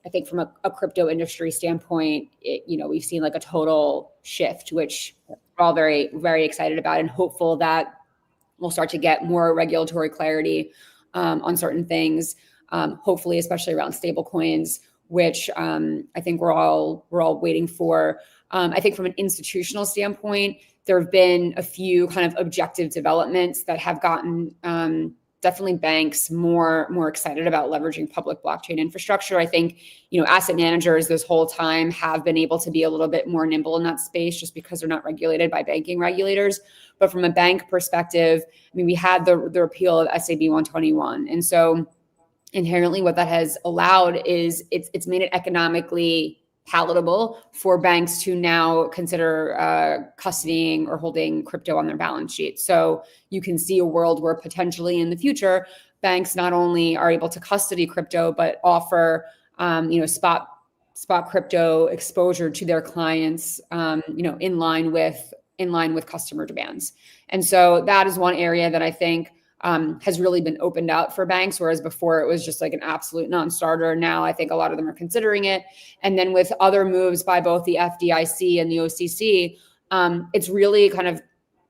I think from a crypto industry standpoint, we've seen like a total shift, which we're all very, very excited about and hopeful that we'll start to get more regulatory clarity on certain things, hopefully, especially around stable coins, which I think we're all waiting for. I think from an institutional standpoint, there have been a few kind of objective developments that have gotten definitely banks more excited about leveraging public blockchain infrastructure. I think, asset managers this whole time have been able to be a little bit more nimble in that space just because they're not regulated by banking regulators. But from a bank perspective, I mean, we had the repeal of SAB 121. And so inherently what that has allowed is it's made it economically palatable for banks to now consider custodying or holding crypto on their balance sheet. So you can see a world where potentially in the future, banks not only are able to custody crypto, but offer spot crypto exposure to their clients, in line with customer demands. And so that is one area that I think has really been opened out for banks, whereas before it was just like an absolute non-starter. Now I think a lot of them are considering it. And then with other moves by both the FDIC and the OCC, it's really kind of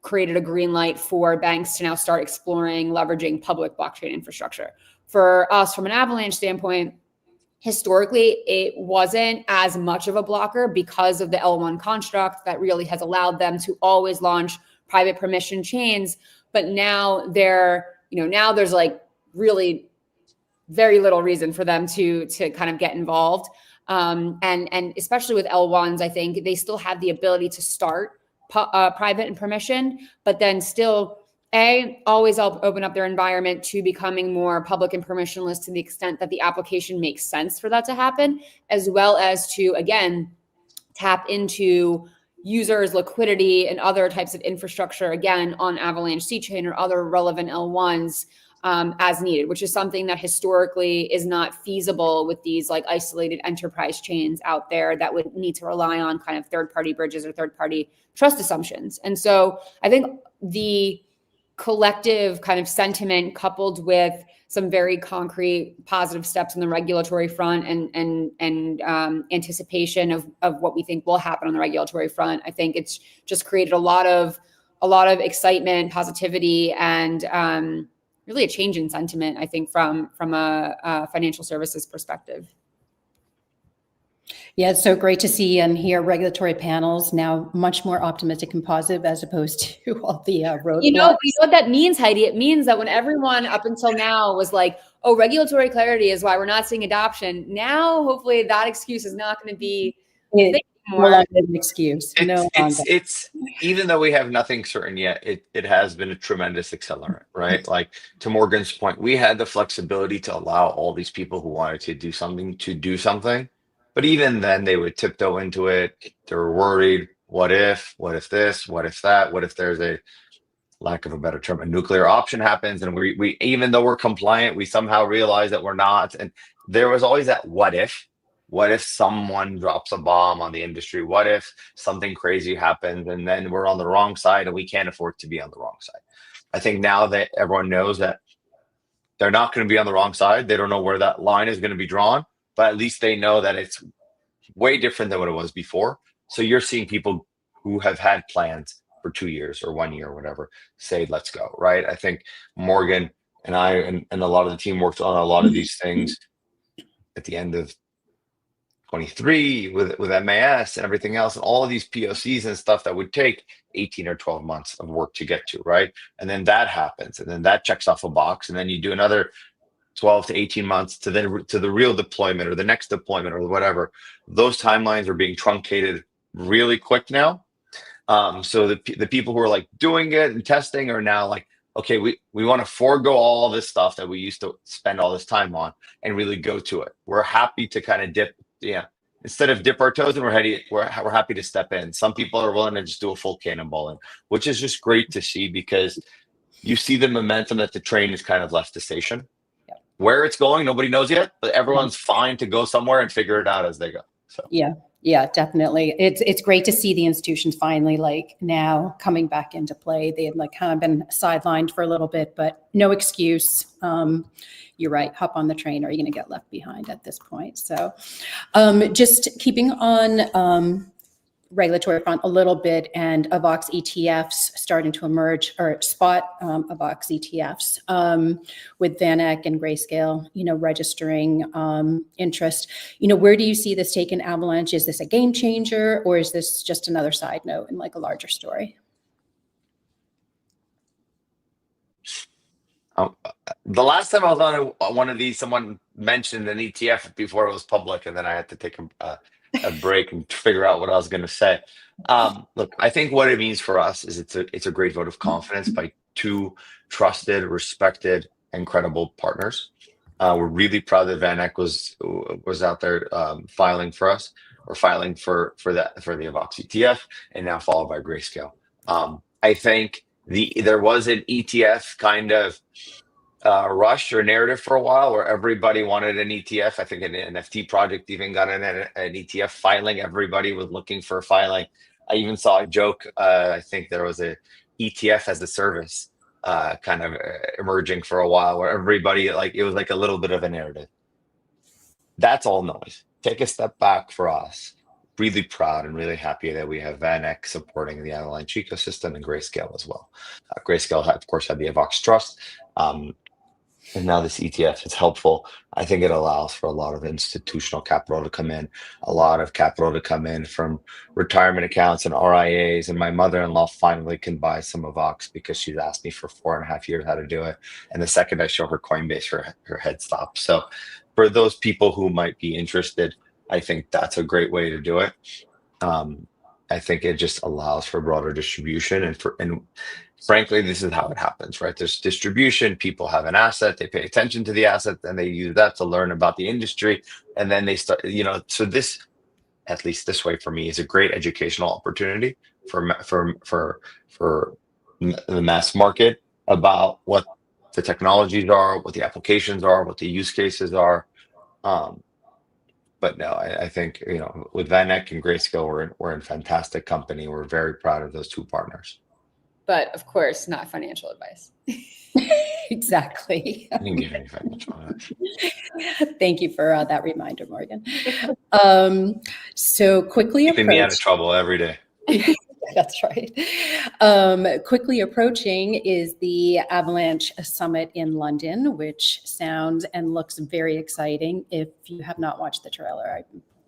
created a green light for banks to now start exploring leveraging public blockchain infrastructure. For us, from an Avalanche standpoint, historically, it wasn't as much of a blocker because of the L1 construct that really has allowed them to always launch private permission chains. But now there's like really very little reason for them to kind of get involved. And especially with L1s, I think they still have the ability to start private and permission, but then still always open up their environment to becoming more public and permissionless to the extent that the application makes sense for that to happen, as well as to, again, tap into users' liquidity and other types of infrastructure, again, on Avalanche C-Chain or other relevant L1s as needed, which is something that historically is not feasible with these like isolated enterprise chains out there that would need to rely on kind of third-party bridges or third-party trust assumptions. And so I think the collective kind of sentiment coupled with some very concrete positive steps on the regulatory front and anticipation of what we think will happen on the regulatory front, I think it's just created a lot of excitement, positivity, and really a change in sentiment, I think, from a financial services perspective. Yeah, it's so great to see and hear regulatory panels now much more optimistic and positive as opposed to all the roadblocks. You know what that means, Heidi? It means that when everyone up until now was like, oh, regulatory clarity is why we're not seeing adoption. Now, hopefully that excuse is not going to be more an excuse. It's even though we have nothing certain yet, it has been a tremendous accelerant, right? Like to Morgan's point, we had the flexibility to allow all these people who wanted to do something. But even then they would tiptoe into it. They were worried. What if this, what if that, what if there's a lack of a better term, a nuclear option happens. And we even though we're compliant, we somehow realize that we're not. And there was always that what if someone drops a bomb on the industry? What if something crazy happens and then we're on the wrong side and we can't afford to be on the wrong side? I think now that everyone knows that they're not going to be on the wrong side, they don't know where that line is going to be drawn, but at least they know that it's way different than what it was before. So you're seeing people who have had plans for 2 years or 1 year or whatever say, let's go, right? I think Morgan and I and a lot of the team worked on a lot of these things at the end of 23 with MAS and everything else, and all of these POCs and stuff that would take 18 or 12 months of work to get to, right? And then that happens, and then that checks off a box, and then you do another 12 to 18 months to the real deployment or the next deployment or whatever. Those timelines are being truncated really quick now. So the people who are like doing it and testing are now like, okay, we want to forego all this stuff that we used to spend all this time on and really go to it. We're happy to kind of instead of dip our toes in, we're happy to step in. Some people are willing to just do a full cannonball in, which is just great to see because you see the momentum that the train has kind of left the station. Where it's going, nobody knows yet, but everyone's fine to go somewhere and figure it out as they go. So yeah, definitely. It's great to see the institutions finally like now coming back into play. They had like kind of been sidelined for a little bit, but no excuse. You're right. Hop on the train or you're going to get left behind at this point. So just keeping on regulatory front a little bit, and AVAX ETFs starting to emerge, or spot AVAX ETFs with VanEck and Grayscale, registering interest. Where do you see this taking Avalanche? Is this a game changer, or is this just another side note in like a larger story? The last time I was on one of these, someone mentioned an ETF before it was public, and then I had to take a break and figure out what I was going to say. Look, I think what it means for us is it's a great vote of confidence by two trusted, respected, and credible partners. We're really proud that VanEck was out there filing for us, or filing for the AVAX ETF, and now followed by Grayscale. I think there was an ETF kind of rush or narrative for a while where everybody wanted an ETF. I think an NFT project even got an ETF filing. Everybody was looking for a filing. I even saw a joke. I think there was a ETF as a service kind of emerging for a while, where everybody, like, it was like a little bit of a narrative. That's all noise. Take a step back for us. Really proud and really happy that we have VanEck supporting the Avalanche ecosystem, and Grayscale as well. Grayscale, of course, had the AVAX Trust. And now this ETF is helpful. I think it allows for a lot of institutional capital to come in, a lot of capital to come in from retirement accounts and RIAs. And my mother-in-law finally can buy some AVAX because she's asked me for 4.5 years how to do it. And the second I show her Coinbase, her head stops. So for those people who might be interested, I think that's a great way to do it. I think it just allows for broader distribution, and frankly, this is how it happens, right? There's distribution. People have an asset, they pay attention to the asset, and they use that to learn about the industry, and then they start, so this, at least this way for me, is a great educational opportunity for the mass market about what the technologies are, what the applications are, what the use cases are. But no, I think, with VanEck and Grayscale, we're in fantastic company. We're very proud of those two partners. But of course, not financial advice. Exactly. I didn't give any financial advice. Thank you for that reminder, Morgan. So quickly Keeping me out of trouble every day. That's right. Quickly approaching is the Avalanche Summit in London, which sounds and looks very exciting. If you have not watched the trailer,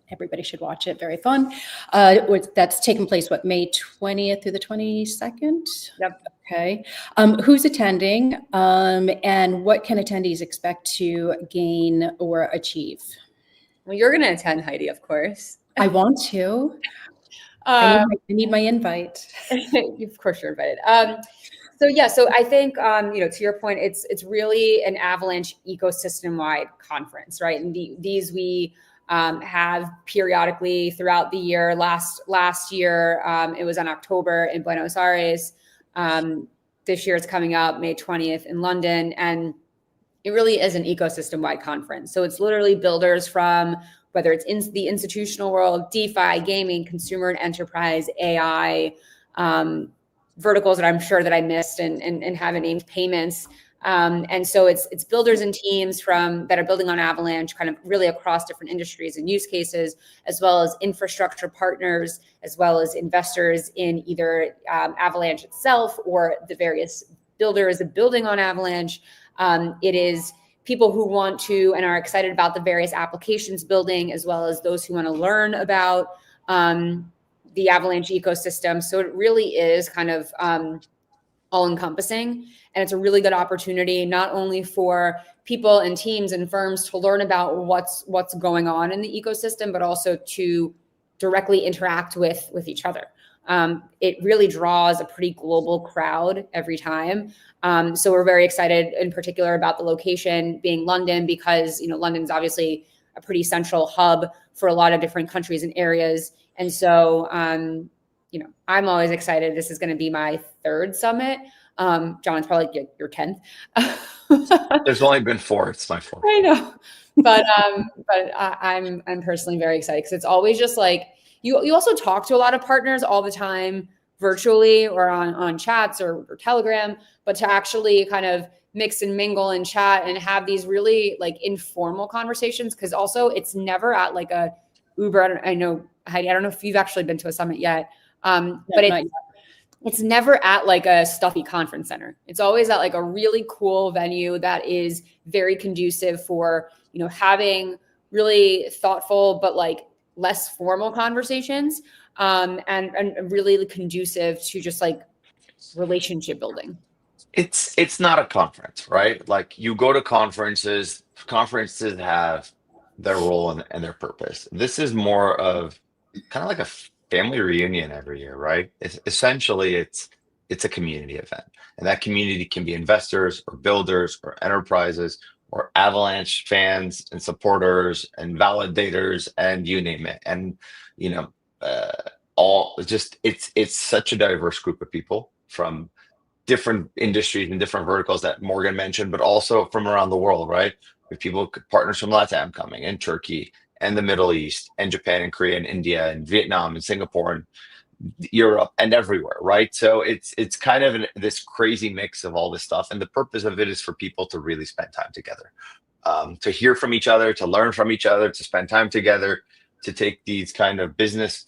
everybody should watch it. Very fun. That's taking place, May 20th through the 22nd? Yep. Okay. Who's attending, and what can attendees expect to gain or achieve? Well, you're going to attend, Heidi, of course. I want to. I need my invite. Of course you're invited. So I think, to your point, it's really an Avalanche ecosystem-wide conference, right? And these we have periodically throughout the year. Last year, it was in October in Buenos Aires. This year it's coming up May 20th in London, and it really is an ecosystem-wide conference. So it's literally builders from, whether it's in the institutional world, DeFi, gaming, consumer and enterprise, AI, verticals that I'm sure that I missed and haven't named, payments. And so it's builders and teams that are building on Avalanche, kind of really across different industries and use cases, as well as infrastructure partners, as well as investors in either Avalanche itself or the various builders building on Avalanche. It is people who want to and are excited about the various applications building, as well as those who want to learn about the Avalanche ecosystem. So it really is kind of all-encompassing, and it's a really good opportunity not only for people and teams and firms to learn about what's going on in the ecosystem, but also to directly interact with each other. It really draws a pretty global crowd every time. So we're very excited in particular about the location being London, because, London's obviously a pretty central hub for a lot of different countries and areas. And so, I'm always excited. This is going to be my third summit. John, it's probably your 10th. There's only been 4. It's my 4th. I know. But I'm personally very excited, because it's always just like, you also talk to a lot of partners all the time, virtually or on chats or Telegram, but to actually kind of mix and mingle and chat and have these really like informal conversations, because also it's never at like a Uber. I know, Heidi, I don't know if you've actually been to a summit yet, but it's never at like a stuffy conference center. It's always at like a really cool venue that is very conducive for, having really thoughtful, but like less formal conversations, and really conducive to just like relationship building. It's not a conference, right? Like, you go to conferences have their role and their purpose. This is more of kind of like a family reunion every year, right? Essentially it's a community event, and that community can be investors or builders or enterprises or Avalanche fans and supporters and validators and you name it. And it's such a diverse group of people from different industries and different verticals that Morgan mentioned, but also from around the world, right? With partners from LATAM coming, and Turkey and the Middle East and Japan and Korea and India and Vietnam and Singapore and Europe, and everywhere, right? So it's kind of this crazy mix of all this stuff, and the purpose of it is for people to really spend time together, to hear from each other, to learn from each other, to spend time together, to take these kind of business,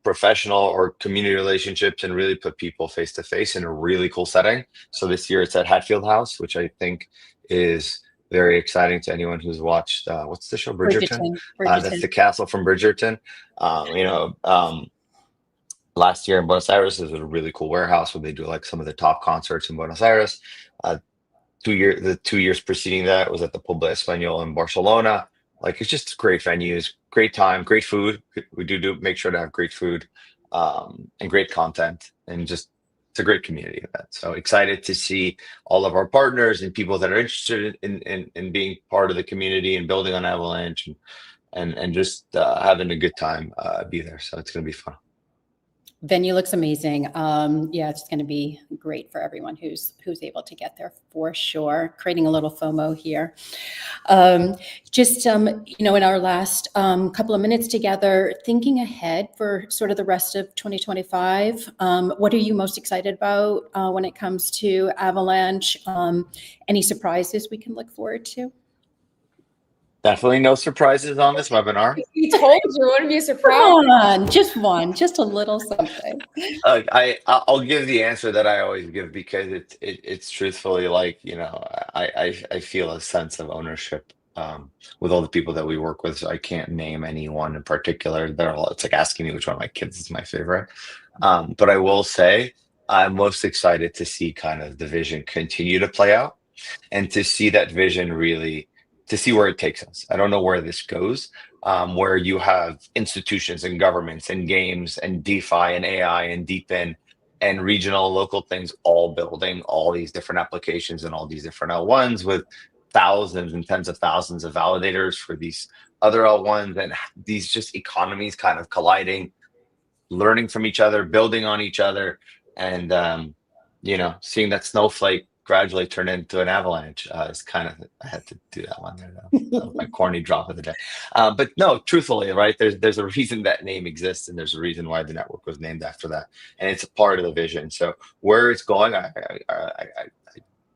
professional or community relationships and really put people face to face in a really cool setting. So this year it's at Hatfield House, which I think is very exciting to anyone who's watched what's the show, Bridgerton? That's the castle from Bridgerton. Last year in Buenos Aires, there was a really cool warehouse where they do like some of the top concerts in Buenos Aires. The 2 years preceding that was at the Pobla Español in Barcelona. Like, it's just great venues, great time, great food. We do make sure to have great food, and great content, and just it's a great community event. So excited to see all of our partners and people that are interested in being part of the community and building on Avalanche and just having a good time be there. So it's going to be fun. Venue looks amazing. Yeah, it's going to be great for everyone who's able to get there for sure. Creating a little FOMO here. In our last couple of minutes together, thinking ahead for sort of the rest of 2025, what are you most excited about when it comes to Avalanche? Any surprises we can look forward to? Definitely no surprises on this webinar. We told you it wouldn't be a surprise. Come on, just one, just a little something. I'll give the answer that I always give, because it's truthfully like, I feel a sense of ownership with all the people that we work with. So I can't name anyone in particular. It's like asking me which one of my kids is my favorite. But I will say I'm most excited to see kind of the vision continue to play out, and to see that vision really, to see where it takes us. I don't know where this goes, where you have institutions and governments and games and DeFi and AI and DePIN and regional, local things all building all these different applications and all these different L1s with thousands and tens of thousands of validators for these other L1s, and these just economies kind of colliding, learning from each other, building on each other, and seeing that snowflake gradually turn into an avalanche is kind of, I had to do that one there though. That was my corny drop of the day. But no, truthfully, right, there's a reason that name exists, and there's a reason why the network was named after that, and it's a part of the vision. So where it's going, I'd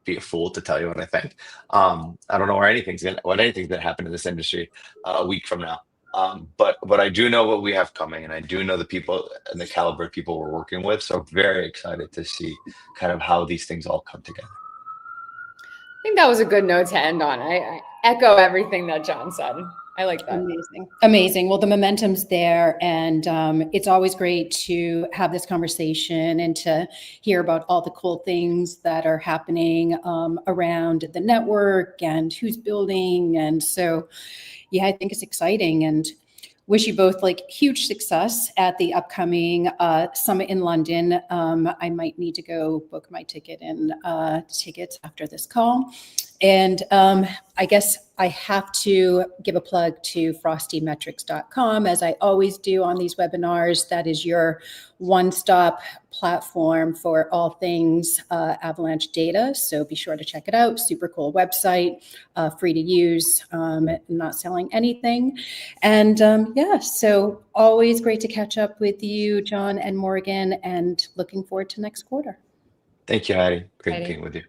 be a fool to tell you what I think. I don't know where anything's gonna happen in this industry a week from now. But I do know what we have coming, and I do know the people and the caliber of people we're working with. So very excited to see kind of how these things all come together. I think that was a good note to end on. I echo everything that John said. I like that. Amazing. Well, the momentum's there, and it's always great to have this conversation and to hear about all the cool things that are happening around the network and who's building. And so, yeah, I think it's exciting, and wish you both like huge success at the upcoming summit in London. I might need to go book my ticket and tickets after this call. And I guess I have to give a plug to frostymetrics.com, as I always do on these webinars. That is your one-stop platform for all things Avalanche data. So be sure to check it out. Super cool website, free to use, not selling anything. And so always great to catch up with you, John and Morgan, and looking forward to next quarter. Thank you, Heidi. Great being with you.